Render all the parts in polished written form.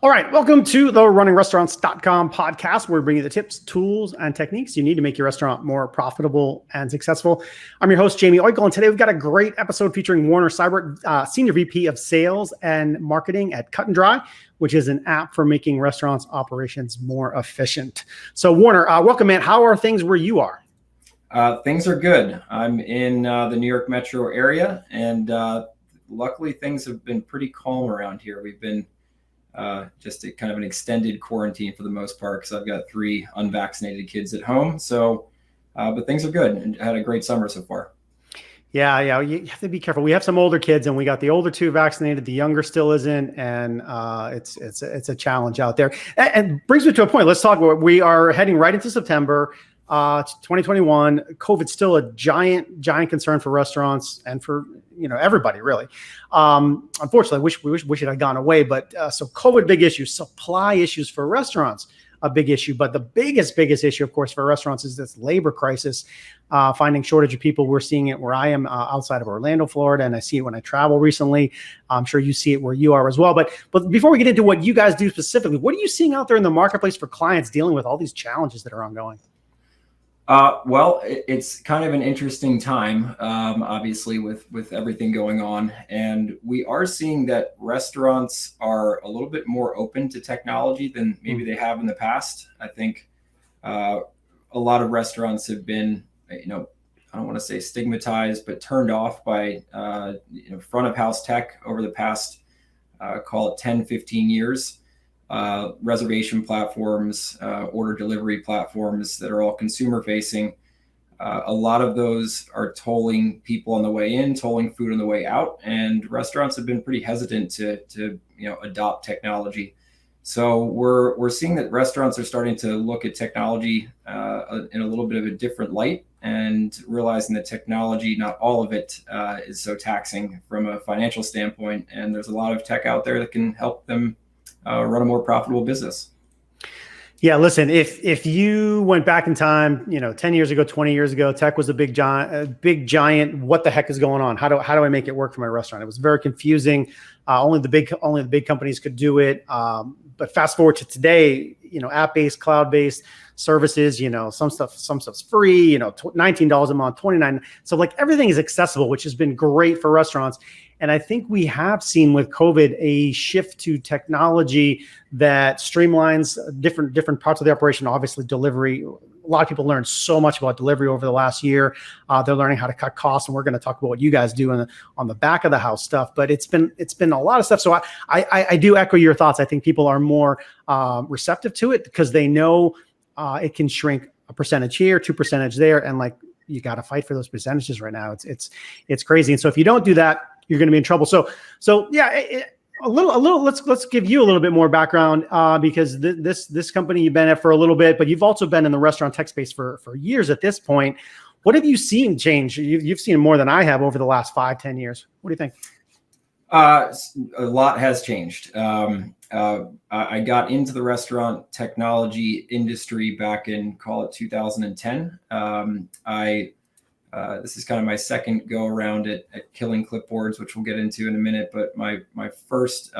All right, welcome to the runningrestaurants.com podcast, where we bring you the tips, tools, and techniques you need to make your restaurant more profitable and successful. I'm your host, Jamie Oikel, and today we've got a great episode featuring Warner Seibert, Senior VP of Sales and Marketing at Cut and Dry, which is an app for making restaurants' operations more efficient. So Warner, welcome, man. How are things where you are? Things are good. I'm in the New York metro area, and luckily things have been pretty calm around here. We've been just kind of an extended quarantine for the most part because I've got 3 unvaccinated kids at home. So, but things are good and had a great summer so far. Yeah. You have to be careful. We have some older kids, and we got the older 2 vaccinated. The younger still isn't, and it's a challenge out there. And brings me to a point. Let's talk about. We are heading right into September. 2021, COVID's still a giant concern for restaurants and for everybody really. Unfortunately, we wish it had gone away. But so COVID, big issue. Supply issues for restaurants, a big issue. But the biggest issue, of course, for restaurants is this labor crisis. Finding shortage of people. We're seeing it where I am outside of Orlando, Florida, and I see it when I travel recently. I'm sure you see it where you are as well. But before we get into what you guys do specifically, what are you seeing out there in the marketplace for clients dealing with all these challenges that are ongoing? Well, it's kind of an interesting time, obviously, with everything going on. And we are seeing that restaurants are a little bit more open to technology than maybe they have in the past. I think a lot of restaurants have been, I don't want to say stigmatized, but turned off by front of house tech over the past, call it 10, 15 years. Reservation platforms, order delivery platforms that are all consumer facing. A lot of those are tolling people on the way in, tolling food on the way out, and restaurants have been pretty hesitant to adopt technology. So we're seeing that restaurants are starting to look at technology in a little bit of a different light, and realizing that technology, not all of it is so taxing from a financial standpoint, and there's a lot of tech out there that can help them run a more profitable business. Yeah, listen, if you went back in time, 10 years ago, 20 years ago, tech was a big giant. What the heck is going on? How do I make it work for my restaurant? It was very confusing. Only the big companies could do it. But fast forward to today, app-based, cloud-based services, some stuff's free, $19 a month, $29. So like everything is accessible, which has been great for restaurants. And I think we have seen with COVID a shift to technology that streamlines different parts of the operation. Obviously, delivery. A lot of people learned so much about delivery over the last year. They're learning how to cut costs, and we're going to talk about what you guys do on the back of the house stuff. But it's been a lot of stuff. So I do echo your thoughts. I think people are more receptive to it because they know it can shrink a percentage here, 2% there, and like you got to fight for those percentages right now. It's crazy. And so if you don't do that, you're going to be in trouble. So yeah, a little. Let's give you a little bit more background because this company you've been at for a little bit, but you've also been in the restaurant tech space for years at this point. What have you seen change? You've seen more than I have over the last 5-10 years. What do you think? A lot has changed. I got into the restaurant technology industry back in, call it 2010. This is kind of my second go around at killing clipboards, which we'll get into in a minute. But my first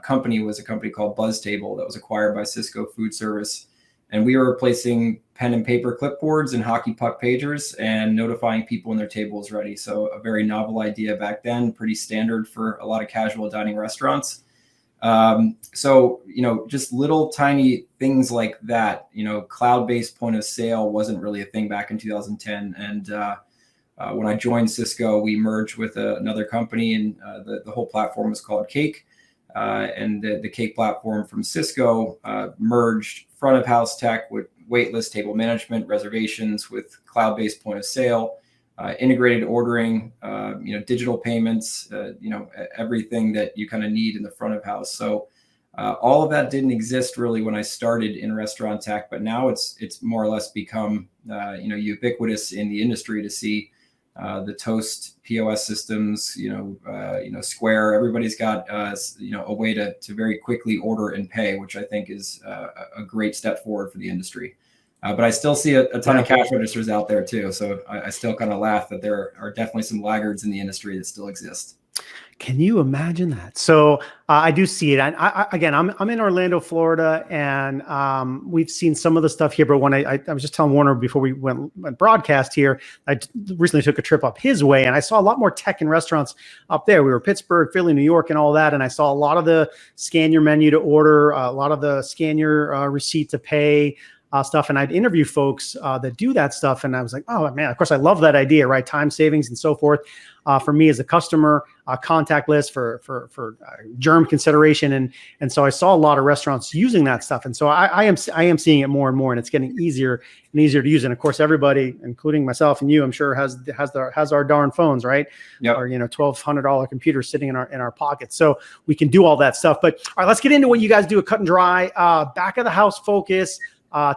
company was a company called BuzzTable that was acquired by Cisco Food Service. And we were replacing pen and paper clipboards and hockey puck pagers and notifying people when their table was ready. So a very novel idea back then, pretty standard for a lot of casual dining restaurants. So, just little tiny things like that, cloud-based point of sale wasn't really a thing back in 2010. And when I joined Cisco, we merged with another company, and the whole platform was called Cake. And the Cake platform from Cisco merged front of house tech with waitlist table management, reservations with cloud-based point of sale, integrated ordering, digital payments, everything that you kind of need in the front of house. So all of that didn't exist really when I started in restaurant tech, but now it's more or less become ubiquitous in the industry to see the Toast POS systems, Square. Everybody's got a way to very quickly order and pay, which I think is a great step forward for the industry. But I still see a ton of cash registers out there too. So I still kind of laugh that there are definitely some laggards in the industry that still exist. Can you imagine that? So I do see it. Again, I'm in Orlando, Florida, and we've seen some of the stuff here. But when I was just telling Warner before we went broadcast here, I recently took a trip up his way, and I saw a lot more tech in restaurants up there. We were Pittsburgh, Philly, New York, and all that, and I saw a lot of the scan your menu to order, a lot of the scan your receipt to pay. Stuff. And I'd interview folks that do that stuff. And I was like, oh man, of course I love that idea, right? Time savings and so forth. For me as a customer, contact list for germ consideration. And so I saw a lot of restaurants using that stuff. And so I am seeing it more and more, and it's getting easier and easier to use. And of course, everybody, including myself and you, I'm sure has our darn phones, right? Yep. Or, $1,200 computer sitting in our pockets. So we can do all that stuff. But all right, let's get into what you guys do at Cut and Dry. Back of the house focus.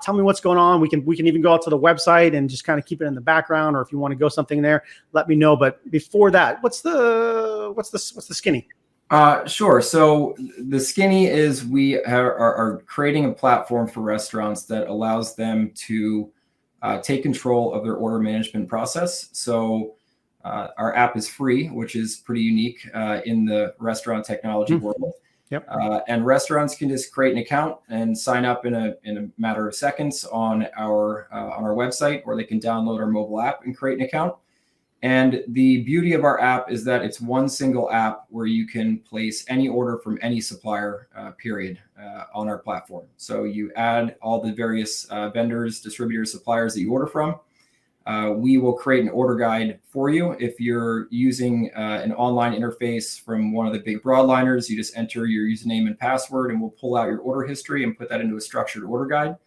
Tell me what's going on. We can even go out to the website and just kind of keep it in the background, or if you want to go something there, let me know. But before that, what's the skinny? Sure. So the skinny is we are creating a platform for restaurants that allows them to take control of their order management process. So our app is free, which is pretty unique in the restaurant technology world. Yep. And restaurants can just create an account and sign up in a matter of seconds on our website, or they can download our mobile app and create an account. And the beauty of our app is that it's one single app where you can place any order from any supplier, period, on our platform. So you add all the various vendors, distributors, suppliers that you order from. We will create an order guide for you. If you're using an online interface from one of the big broadliners, you just enter your username and password, and we'll pull out your order history and put that into a structured order guide.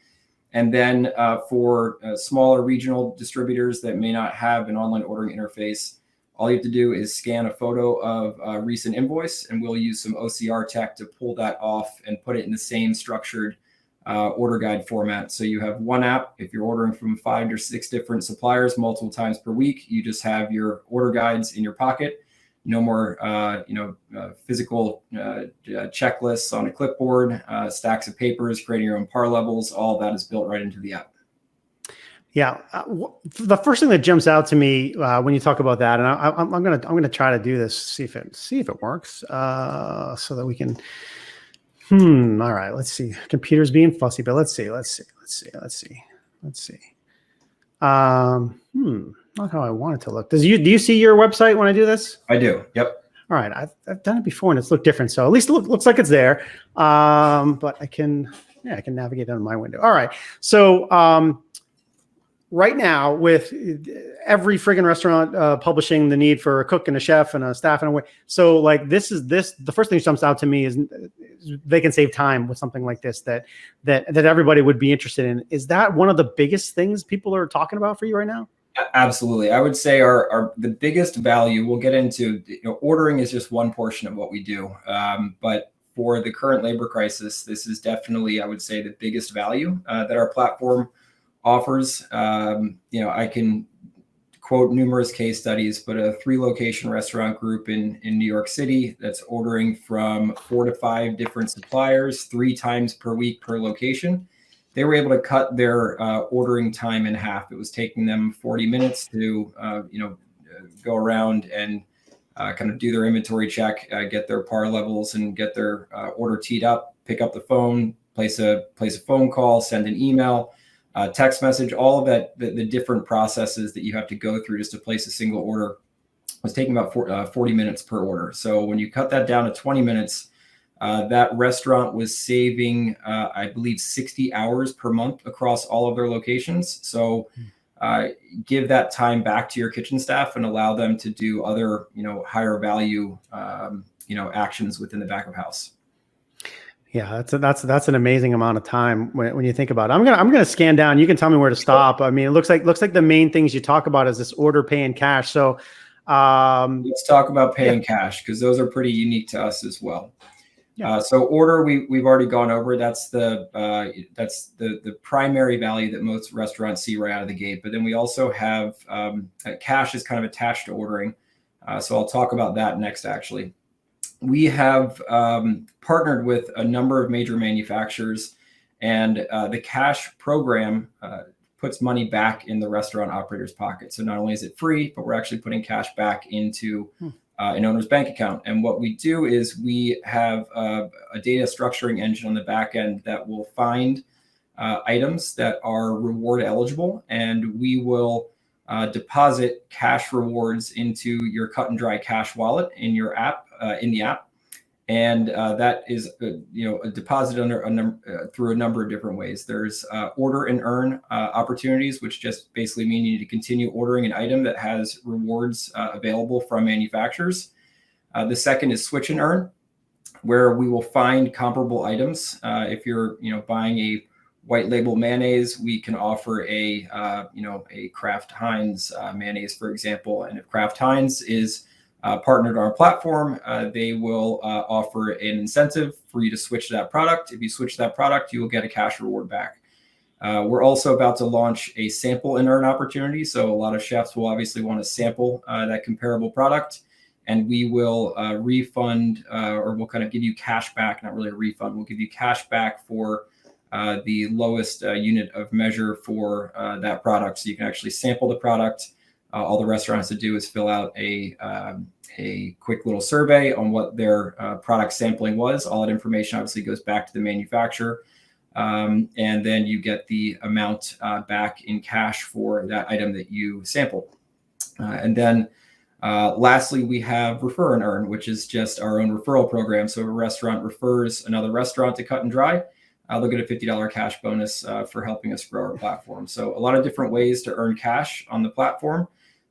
And then for smaller regional distributors that may not have an online ordering interface, all you have to do is scan a photo of a recent invoice, and we'll use some OCR tech to pull that off and put it in the same structured order guide format. So you have one app. If you're ordering from 5 or 6 different suppliers multiple times per week, you just have your order guides in your pocket. No more, physical checklists on a clipboard, stacks of papers, creating your own par levels. All that is built right into the app. Yeah, the first thing that jumps out to me when you talk about that, and I'm gonna try to do this, see if it works, so that we can. All right, let's see. Computer's being fussy, but let's see. Not how I want it to look. Do you see your website when I do this? I do. Yep. All right, I've done it before and it's looked different. So at least it looks like it's there. But I can navigate on my window. All right. So right now, with every friggin' restaurant publishing the need for a cook and a chef and a staff and a way, so like the first thing that jumps out to me is they can save time with something like this that everybody would be interested in. Is that one of the biggest things people are talking about for you right now? Absolutely. I would say the biggest value, we'll get into, ordering is just one portion of what we do. But for the current labor crisis, this is definitely, I would say, the biggest value that our platform offers. I can quote numerous case studies, but a 3-location restaurant group in New York City that's ordering from 4 to 5 different suppliers 3 times per week per location. They were able to cut their ordering time in half. It was taking them 40 minutes to go around and kind of do their inventory check, get their par levels, and get their order teed up, pick up the phone, place a phone call, send an email, text message, all of that, the different processes that you have to go through just to place a single order was taking about 40 minutes per order. So when you cut that down to 20 minutes, that restaurant was saving, I believe, 60 hours per month across all of their locations. So give that time back to your kitchen staff and allow them to do other, higher value, actions within the back of house. Yeah, that's an amazing amount of time when you think about it. I'm gonna scan down. You can tell me where to stop. I mean, it looks like the main things you talk about is this order, pay, and cash. So let's talk about pay and cash, because those are pretty unique to us as well. Yeah. So order, we've already gone over. That's the primary value that most restaurants see right out of the gate. But then we also have cash is kind of attached to ordering. So I'll talk about that next, actually. We have partnered with a number of major manufacturers, and the cash program puts money back in the restaurant operator's pocket. So not only is it free, but we're actually putting cash back into an owner's bank account. And what we do is we have a data structuring engine on the back end that will find items that are reward eligible, and we will deposit cash rewards into your Cut and Dry Cash wallet in your app, in the app. And that is, deposited through a number of different ways. There's order and earn opportunities, which just basically mean you need to continue ordering an item that has rewards available from manufacturers. The second is switch and earn, where we will find comparable items. If you're, buying a white label mayonnaise, we can offer a Kraft Heinz mayonnaise, for example. And if Kraft Heinz is partnered on our platform, they will offer an incentive for you to switch to that product. If you switch to that product, you will get a cash reward back. We're also about to launch a sample and earn opportunity. So a lot of chefs will obviously want to sample that comparable product, and we will refund or we'll kind of give you cash back, not really a refund. We'll give you cash back for the lowest unit of measure for that product. So you can actually sample the product. All the restaurant has to do is fill out a quick little survey on what their product sampling was. All that information obviously goes back to the manufacturer. And then you get the amount back in cash for that item that you sampled. And then lastly, we have Refer and Earn, which is just our own referral program. So if a restaurant refers another restaurant to Cut and Dry, they'll get a $50 cash bonus for helping us grow our platform. So a lot of different ways to earn cash on the platform.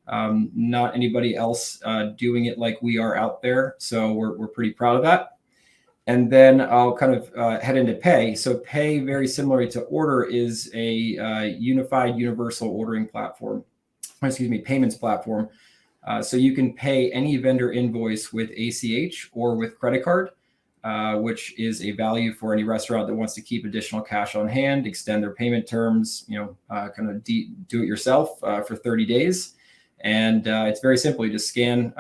Not anybody else doing it like we are out there. So we're pretty proud of that. And then I'll kind of head into Pay. So Pay, very similar to Order, is a unified universal ordering platform, payments platform. So you can pay any vendor invoice with ACH or with credit card, which is a value for any restaurant that wants to keep additional cash on hand, extend their payment terms, kind of do it yourself for 30 days. And it's very simple. You just scan,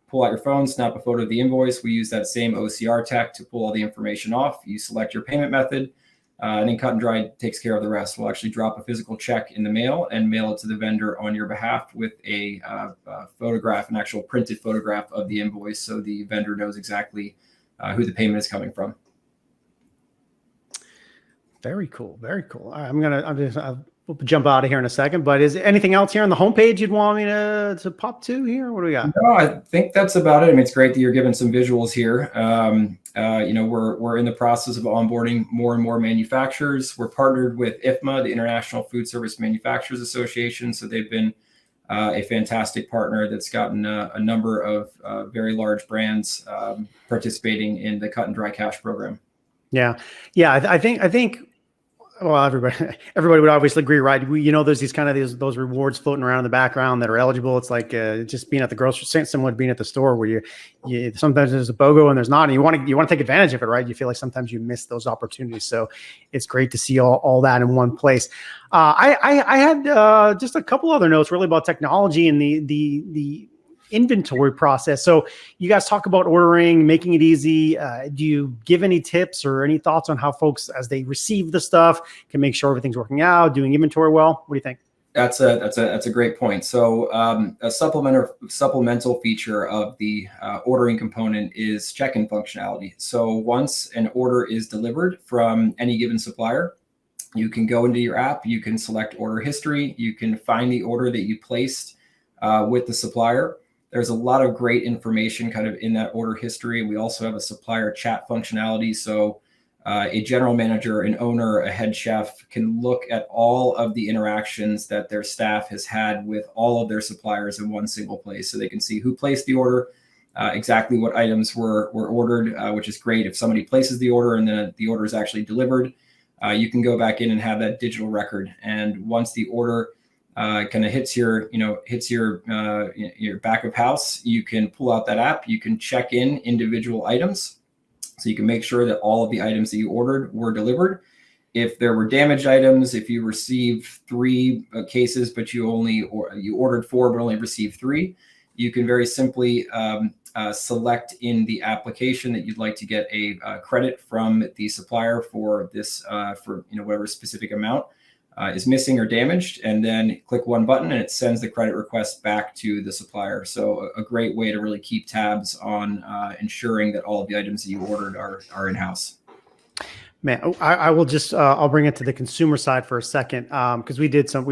pull out your phone, snap a photo of the invoice. We use that same OCR tech to pull all the information off. You select your payment method, and then Cut and Dry takes care of the rest. We'll actually drop a physical check in the mail and mail it to the vendor on your behalf with a photograph, an actual printed photograph of the invoice, so the vendor knows exactly who the payment is coming from. Very cool. Very cool. All right, we'll jump out of here in a second, but is there anything else here on the homepage you'd want me to pop to here? What do we got? No, I think that's about it. I mean, it's great that you're giving some visuals here. We're in the process of onboarding more and more manufacturers. We're partnered with IFMA, the International Food Service Manufacturers Association. So they've been a fantastic partner that's gotten a number of very large brands participating in the Cut and Dry Cash program. Yeah. I think. Well, everybody would obviously agree, right? There's those rewards floating around in the background that are eligible. It's like just being at the grocery, similar to being at the store, where you sometimes there's a BOGO and there's not, and you want to take advantage of it, right? You feel like sometimes you miss those opportunities, so it's great to see all that in one place. I had just a couple other notes really about technology and the inventory process. So you guys talk about ordering, making it easy. Do you give any tips or any thoughts on how folks, as they receive the stuff, can make sure everything's working out, doing inventory well? What do you think? That's a great point. So a supplemental feature of the ordering component is check-in functionality. So once an order is delivered from any given supplier, you can go into your app, you can select order history, you can find the order that you placed with the supplier. There's a lot of great information kind of in that order history. We also have a supplier chat functionality. So a general manager, an owner, a head chef can look at all of the interactions that their staff has had with all of their suppliers in one single place. So they can see who placed the order, exactly what items were ordered, which is great. If somebody places the order and then the order is actually delivered, you can go back in and have that digital record. And once the order kind of hits your back of house, you can pull out that app, you can check in individual items. So you can make sure that all of the items that you ordered were delivered. If there were damaged items, if you received 3 cases, but you ordered 4, but only received 3, you can very simply select in the application that you'd like to get a credit from the supplier for this, for whatever specific amount. is missing or damaged, and then click one button and it sends the credit request back to the supplier. So a great way to really keep tabs on ensuring that all of the items that you ordered are in-house. Man, I will just I'll bring it to the consumer side for a second, because we did some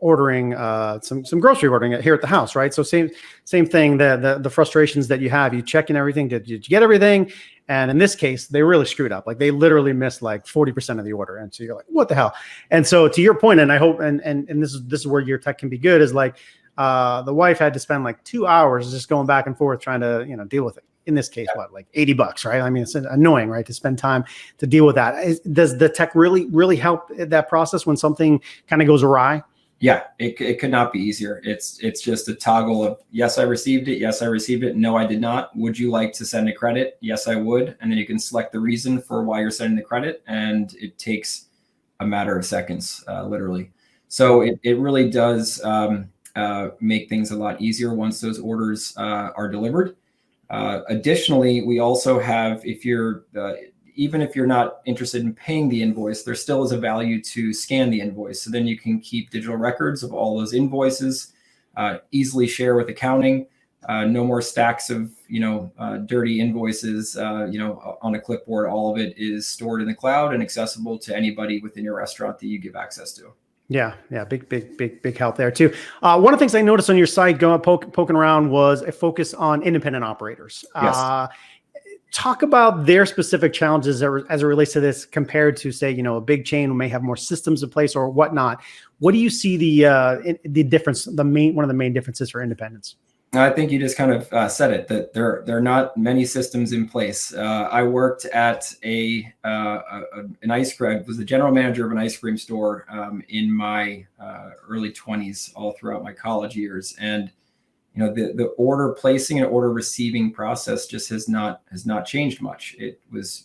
ordering, some grocery ordering here at the house, right? So same thing. The frustrations that you have, you check in everything. Did you get everything? And in this case, they really screwed up. Like they literally missed like 40% of the order, and so you're like, what the hell? And so to your point, and I hope, and this is where your tech can be good, is like the wife had to spend like 2 hours just going back and forth trying to deal with it. In this case, what, like $80, right? I mean, it's annoying, right, to spend time to deal with that. Does the tech really help that process when something kind of goes awry? Yeah, it could not be easier. It's just a toggle of, yes, I received it. Yes, I received it. No, I did not. Would you like to send a credit? Yes, I would. And then you can select the reason for why you're sending the credit, and it takes a matter of seconds, literally. So it really does make things a lot easier once those orders are delivered. Additionally, we also have, even if you're not interested in paying the invoice, there still is a value to scan the invoice. So then you can keep digital records of all those invoices, easily share with accounting. No more stacks of dirty invoices on a clipboard. All of it is stored in the cloud and accessible to anybody within your restaurant that you give access to. Yeah. Big help there too. One of the things I noticed on your site going poking around was a focus on independent operators. Yes. Talk about their specific challenges as it relates to this compared to, say, a big chain who may have more systems in place or whatnot. What do you see the difference, one of the main differences for independents? I think you just kind of said it, that there are not many systems in place. I worked at an ice cream. I was the general manager of an ice cream store in my early 20s, all throughout my college years, and the order placing and order receiving process just has not changed much. It was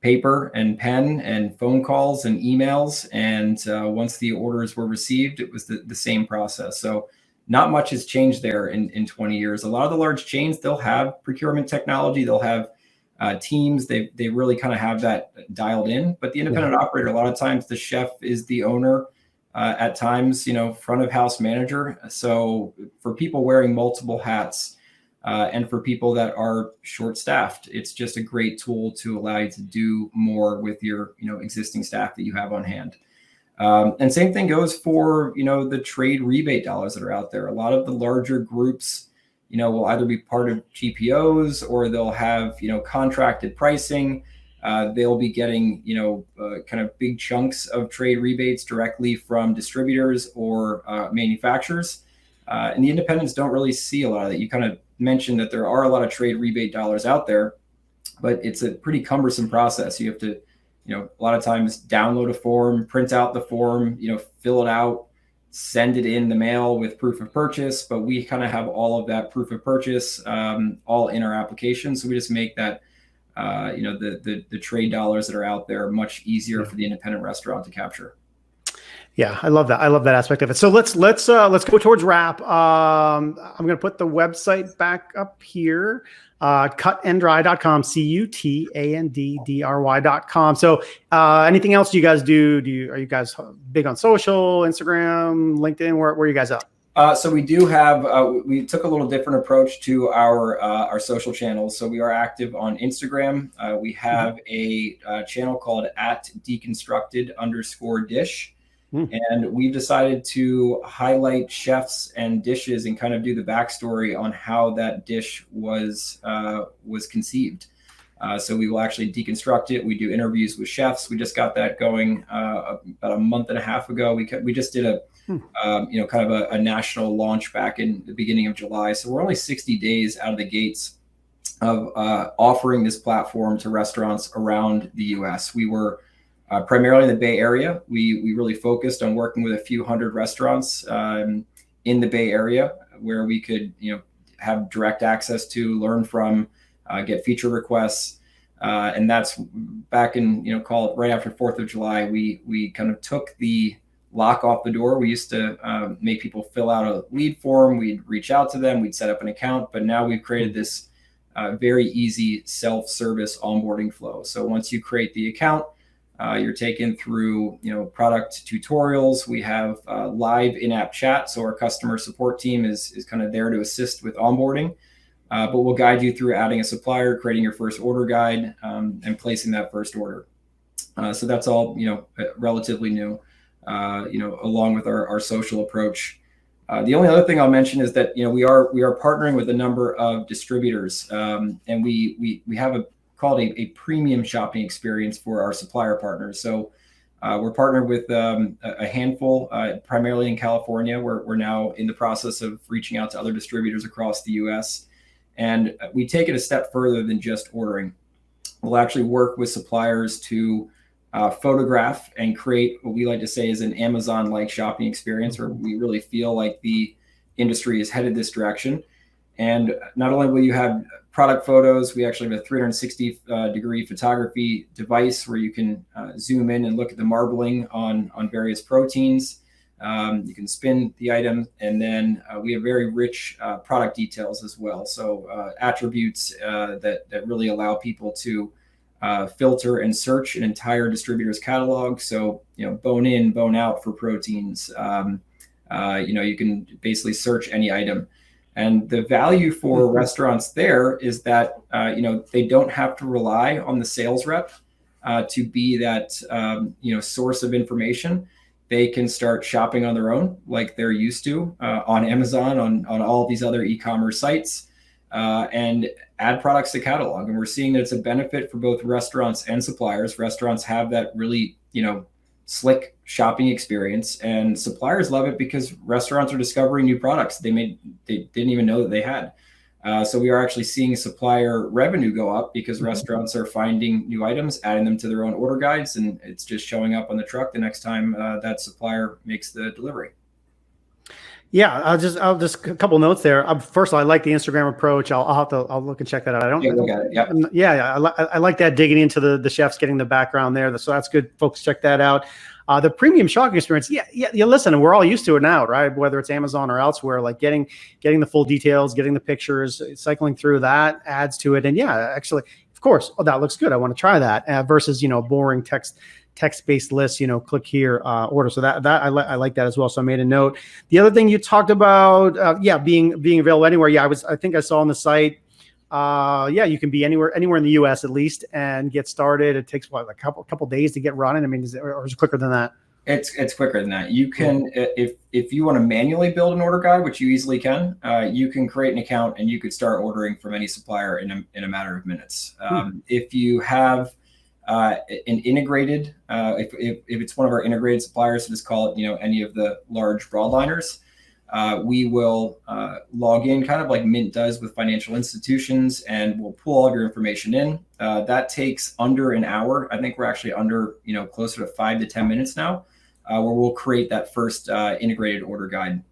paper and pen and phone calls and emails, and once the orders were received, it was the same process. So not much has changed there in 20 years. A lot of the large chains, they'll have procurement technology, they'll have teams. They really kind of have that dialed in. But the independent operator, a lot of times the chef is the owner, at times, front of house manager. So for people wearing multiple hats, and for people that are short staffed, it's just a great tool to allow you to do more with your existing staff that you have on hand. And same thing goes for, the trade rebate dollars that are out there. A lot of the larger groups, will either be part of GPOs or they'll have, contracted pricing. They'll be getting, kind of big chunks of trade rebates directly from distributors or manufacturers. And the independents don't really see a lot of that. You kind of mentioned that there are a lot of trade rebate dollars out there, but it's a pretty cumbersome process. You have to, a lot of times download a form, print out the form, fill it out, send it in the mail with proof of purchase. But we kind of have all of that proof of purchase all in our application. So we just make that, the trade dollars that are out there much easier for the independent restaurant to capture. Yeah, I love that. I love that aspect of it. So let's go towards wrap. I'm going to put the website back up here. Cutanddry.com, CUTANDDRY.com. So anything else you guys do? Are you guys big on social, Instagram, LinkedIn? Where are you guys up? So we do have, we took a little different approach to our social channels. So we are active on Instagram. We have a channel called @deconstructed_dish. And we've decided to highlight chefs and dishes and kind of do the backstory on how that dish was conceived. So we will actually deconstruct it. We do interviews with chefs. We just got that going about a month and a half ago. We just did a kind of a national launch back in the beginning of July. So we're only 60 days out of the gates of offering this platform to restaurants around the U.S. We were primarily in the Bay Area. We really focused on working with a few hundred restaurants in the Bay Area where we could, have direct access to, learn from, get feature requests. And that's back in, call it right after 4th of July, we kind of took the lock off the door. We used to make people fill out a lead form. We'd reach out to them. We'd set up an account. But now we've created this very easy self-service onboarding flow. So once you create the account, You're taken through, product tutorials. We have live in-app chat, so our customer support team is kind of there to assist with onboarding. But we'll guide you through adding a supplier, creating your first order guide, and placing that first order. So that's all, relatively new, along with our social approach. The only other thing I'll mention is that, we are partnering with a number of distributors, and we have called a premium shopping experience for our supplier partners. So we're partnered with a handful, primarily in California. We're now in the process of reaching out to other distributors across the U.S. And we take it a step further than just ordering. We'll actually work with suppliers to photograph and create what we like to say is an Amazon-like shopping experience, where we really feel like the industry is headed this direction. And not only will you have product photos, we actually have a 360-degree photography device where you can zoom in and look at the marbling on various proteins. You can spin the item, and then we have very rich product details as well. So attributes that really allow people to filter and search an entire distributor's catalog. So, bone in, bone out for proteins. You can basically search any item. And the value for restaurants there is that, they don't have to rely on the sales rep to be that, source of information. They can start shopping on their own like they're used to on Amazon, on all these other e-commerce sites, and add products to catalog. And we're seeing that it's a benefit for both restaurants and suppliers. Restaurants have that really, slick shopping experience, and suppliers love it because restaurants are discovering new products they didn't even know that they had. So we are actually seeing supplier revenue go up because restaurants are finding new items, adding them to their own order guides, and it's just showing up on the truck the next time that supplier makes the delivery. Yeah, I'll just a couple notes there. First of all, I like the Instagram approach. I'll look and check that out. Look at it. Yep. Yeah. I like that, digging into the chefs, getting the background there. So that's good. Folks, check that out. The premium shopping experience. Yeah. Listen, we're all used to it now, right? Whether it's Amazon or elsewhere, like getting the full details, getting the pictures, cycling through that adds to it. And yeah, actually, of course, that looks good. I want to try that versus, boring text-based lists, click here, order. So that I like that as well. So I made a note. The other thing you talked about, being available anywhere. Yeah, I think I saw on the site. You can be anywhere in the U.S. at least and get started. It takes a couple days to get running. I mean, is it quicker than that? It's quicker than that. You can, if you want to manually build an order guide, which you easily can, you can create an account and you could start ordering from any supplier in a matter of minutes. If you have an integrated, if it's one of our integrated suppliers, so just call it, any of the large broadliners, we will log in kind of like Mint does with financial institutions, and we'll pull all of your information in. That takes under an hour. I think we're actually under, closer to 5 to 10 minutes now, where we'll create that first integrated order guide.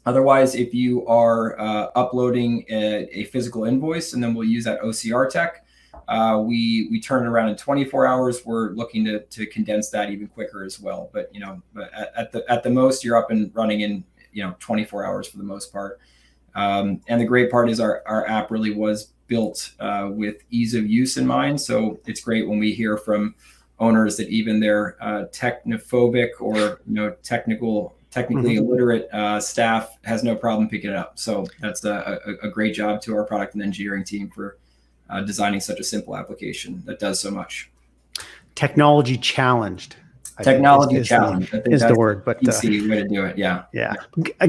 Otherwise, if you are uploading a physical invoice, and then we'll use that OCR tech, we turn it around in 24 hours. We're looking to condense that even quicker as well. But at the most, you're up and running in 24 hours for the most part. And the great part is our app really was built with ease of use in mind. So it's great when we hear from owners that even their technophobic or technically illiterate staff has no problem picking it up. So that's a great job to our product and engineering team for designing such a simple application that does so much. Technology challenged. Technology challenge is the word, but easy way to do it. Yeah.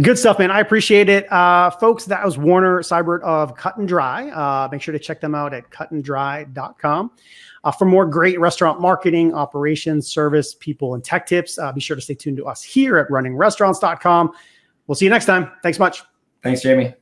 Good stuff, man. I appreciate it. Folks, that was Warner Seibert of Cut and Dry. Make sure to check them out at cutanddry.com. For more great restaurant marketing, operations, service, people, and tech tips, be sure to stay tuned to us here at runningrestaurants.com. We'll see you next time. Thanks much. Thanks, Jamie.